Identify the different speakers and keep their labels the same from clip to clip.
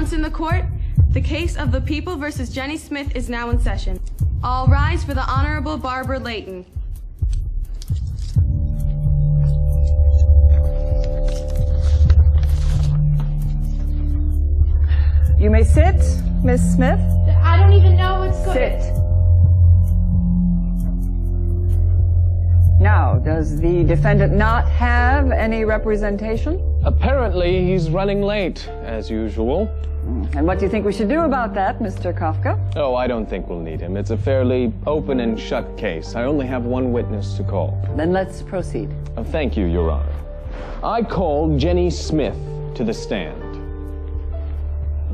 Speaker 1: Once in the court, the case of the People versus Jenny Smith is now in session. All rise for the Honorable Barbara Layton.
Speaker 2: You may sit, Miss Smith.
Speaker 3: I don't even know what's going on.
Speaker 2: Sit. Now, does the defendant not have any representation?
Speaker 4: Apparently, he's running late, as usual.
Speaker 2: And what do you think we should do about that, Mr. Kafka?
Speaker 4: Oh, I don't think we'll need him. It's a fairly open and shut case. I only have one witness to call.
Speaker 2: Then let's proceed.
Speaker 4: Thank you, Your Honor. I call Jenny Smith to the stand.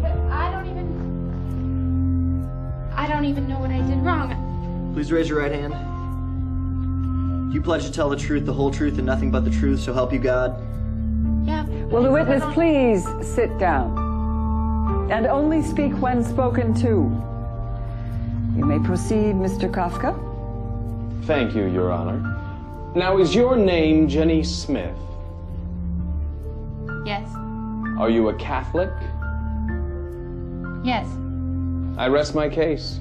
Speaker 3: But I don't even know what I did wrong.
Speaker 5: Please raise your right hand. Do you pledge to tell the truth, the whole truth, and nothing but the truth, so help you God?
Speaker 3: Yeah.
Speaker 2: Will the witness please sit down? And only speak when spoken to. You may proceed, Mr. Kafka.
Speaker 4: Thank you, Your Honor. Now, is your name Jenny Smith?
Speaker 3: Yes.
Speaker 4: Are you a Catholic?
Speaker 3: Yes.
Speaker 4: I rest my case.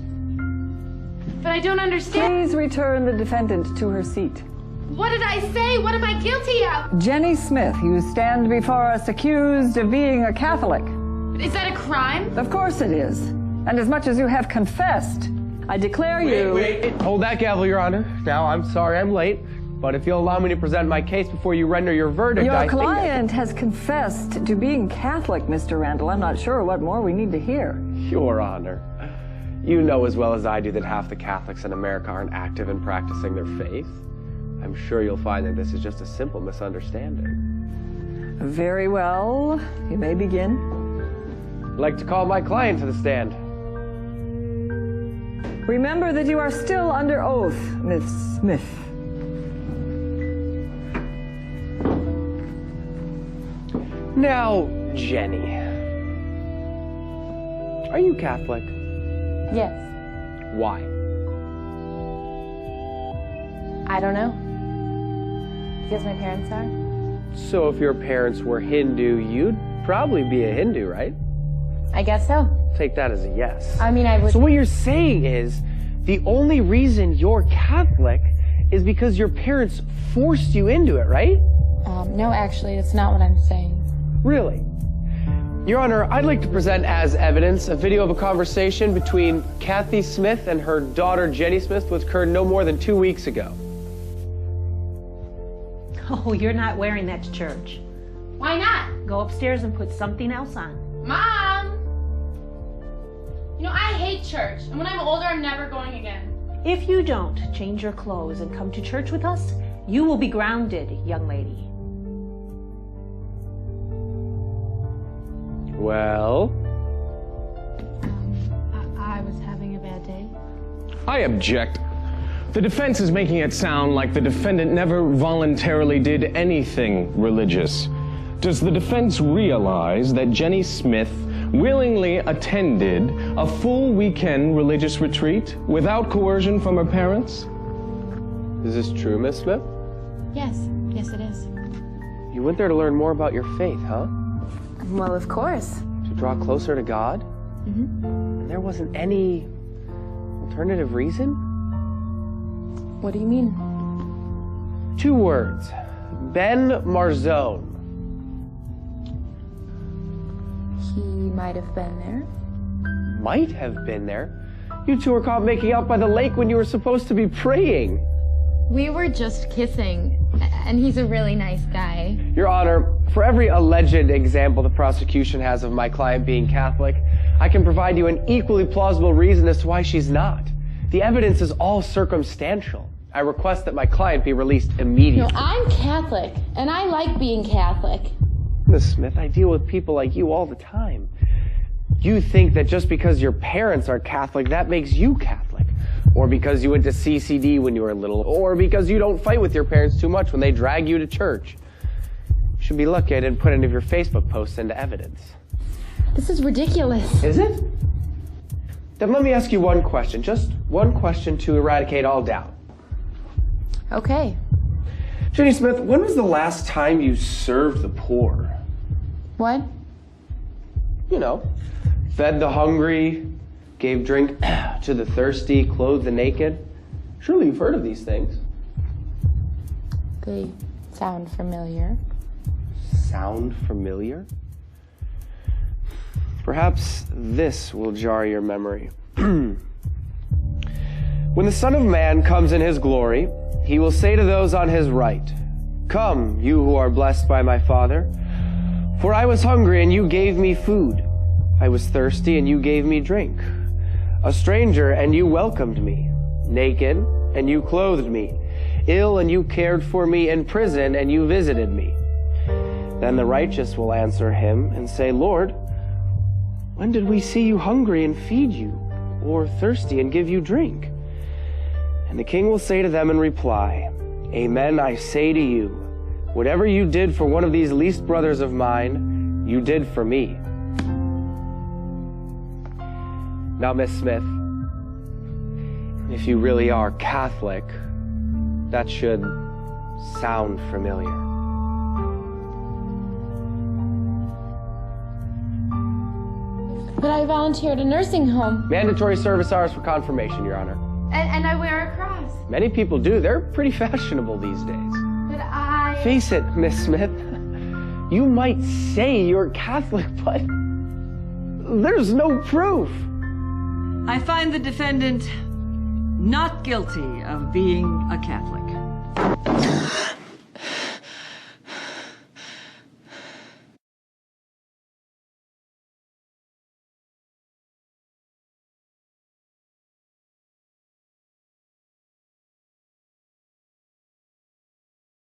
Speaker 3: But I don't understand.
Speaker 2: Please return the defendant to her seat.
Speaker 3: What did I say? What am I guilty of?
Speaker 2: Jenny Smith, you stand before us accused of being a Catholic.
Speaker 3: Is that a crime?
Speaker 2: Of course it is. And as much as you have confessed, I declare you...
Speaker 6: Wait. Hold that gavel, Your Honor. Now, I'm sorry I'm late, but if you'll allow me to present my case before you render your verdict,
Speaker 2: Your client has confessed to being Catholic, Mr. Randall. I'm not sure what more we need to hear.
Speaker 6: Your Honor, you know as well as I do that half the Catholics in America aren't active in practicing their faith. I'm sure you'll find that this is just a simple misunderstanding.
Speaker 2: Very well. You may begin.
Speaker 6: I'd like to call my client to the stand.
Speaker 2: Remember that you are still under oath, Miss Smith.
Speaker 6: Now, Jenny, are you Catholic?
Speaker 7: Yes.
Speaker 6: Why?
Speaker 7: I don't know. Because my parents are.
Speaker 6: So if your parents were Hindu, you'd probably be a Hindu, right?
Speaker 7: I guess so.
Speaker 6: Take that as a yes.
Speaker 7: I mean, I would...
Speaker 6: So what you're saying is, the only reason you're Catholic is because your parents forced you into it, right?
Speaker 7: No, actually, that's not what I'm saying.
Speaker 6: Really? Your Honor, I'd like to present as evidence a video of a conversation between Kathy Smith and her daughter Jenny Smith, which occurred no more than 2 weeks ago.
Speaker 8: Oh, you're not wearing that to church.
Speaker 3: Why not?
Speaker 8: Go upstairs and put something else on.
Speaker 3: Mom! You know, I hate church, and when I'm older, I'm never going again.
Speaker 8: If you don't change your clothes and come to church with us, you will be grounded, young lady.
Speaker 6: Well?
Speaker 3: I was having a bad day.
Speaker 4: I object. The defense is making it sound like the defendant never voluntarily did anything religious. Does the defense realize that Jenny Smith willingly attended a full weekend religious retreat without coercion from her parents?
Speaker 6: Is this true, Miss Smith?
Speaker 3: Yes. Yes, it is.
Speaker 6: You went there to learn more about your faith, huh?
Speaker 7: Well, of course.
Speaker 6: To draw closer to God?
Speaker 7: Mm-hmm.
Speaker 6: And there wasn't any alternative reason?
Speaker 7: What do you mean?
Speaker 6: 2 words. Ben Marzone.
Speaker 7: He might have been there.
Speaker 6: Might have been there? You two were caught making out by the lake when you were supposed to be praying.
Speaker 3: We were just kissing, and he's a really nice guy.
Speaker 6: Your Honor, for every alleged example the prosecution has of my client being Catholic, I can provide you an equally plausible reason as to why she's not. The evidence is all circumstantial. I request that my client be released immediately.
Speaker 3: No, I'm Catholic, and I like being Catholic.
Speaker 6: Miss Smith, I deal with people like you all the time. You think that just because your parents are Catholic, that makes you Catholic. Or because you went to CCD when you were little. Or because you don't fight with your parents too much when they drag you to church. You should be lucky I didn't put any of your Facebook posts into evidence.
Speaker 3: This is ridiculous.
Speaker 6: Is it? Then let me ask you one question. Just one question to eradicate all doubt.
Speaker 7: Okay.
Speaker 6: Jenny Smith, when was the last time you served the poor?
Speaker 7: What?
Speaker 6: You know, fed the hungry, gave drink to the thirsty, clothed the naked. Surely you've heard of these things.
Speaker 7: They sound familiar.
Speaker 6: Sound familiar? Perhaps this will jar your memory. When the Son of Man comes in his glory, he will say to those on his right, "Come, you who are blessed by my Father, for I was hungry and you gave me food. I was thirsty and you gave me drink. A stranger and you welcomed me. Naked and you clothed me. Ill and you cared for me. In prison and you visited me." Then the righteous will answer him and say, "Lord, when did we see you hungry and feed you, or thirsty and give you drink?" And the king will say to them in reply, "Amen, I say to you, whatever you did for one of these least brothers of mine, you did for me." Now, Miss Smith, if you really are Catholic, that should sound familiar.
Speaker 3: But I volunteered at a nursing home.
Speaker 6: Mandatory service hours for confirmation, Your Honor.
Speaker 3: And I wear a cross.
Speaker 6: Many people do. They're pretty fashionable these days.
Speaker 3: But I...
Speaker 6: Face it, Miss Smith. You might say you're Catholic, but there's no proof.
Speaker 9: I find the defendant not guilty of being a Catholic.